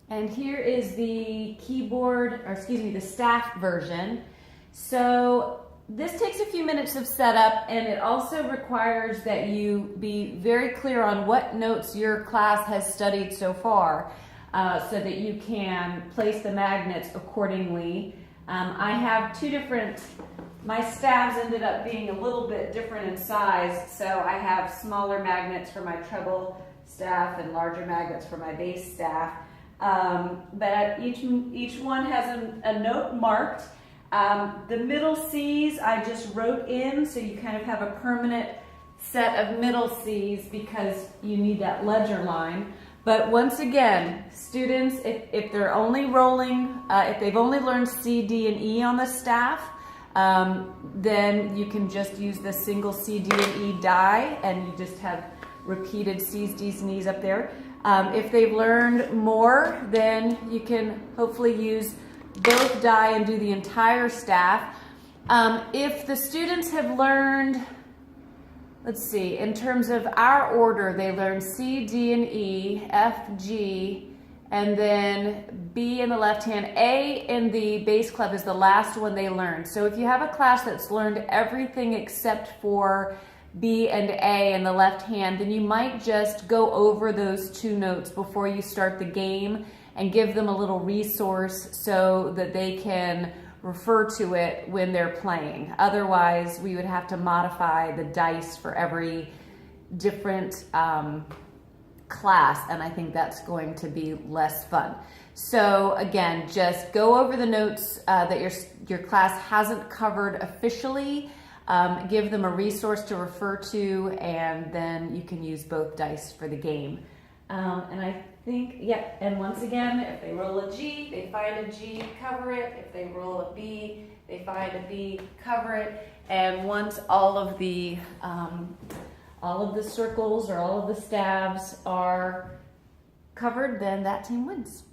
And here is the keyboard, or excuse me, the staff version. So this takes a few minutes of setup, and it also requires that you be very clear on what notes your class has studied so far, so that you can place the magnets accordingly. I have two different, my staves ended up being a little bit different in size, so I have smaller magnets for my treble staff and larger magnets for my bass staff. But each one has a note marked. The middle C's I just wrote in, so you kind of have a permanent set of middle C's because you need that ledger line. But once again, students, if they're only rolling, if they've only learned C, D, and E on the staff, then you can just use the single C, D, and E die, and you just have repeated C's, D's, and E's up there. If they've learned more, then you can hopefully use both die and do the entire staff. If the students have learned, let's see, in terms of our order, they learned C, D, and E, F, G, and then B in the left hand. A in the bass club is the last one they learned. So if you have a class that's learned everything except for B and A in the left hand, then you might just go over those two notes before you start the game and give them a little resource so that they can refer to it when they're playing. Otherwise, we would have to modify the dice for every different class, and I think that's going to be less fun. So again, just go over the notes that your class hasn't covered officially. Give them a resource to refer to, and then you can use both dice for the game. And I think, yep, and once again, if they roll a G, they find a G, cover it. If they roll a B, they find a B, cover it. And once all of the circles or all of the staves are covered, then that team wins.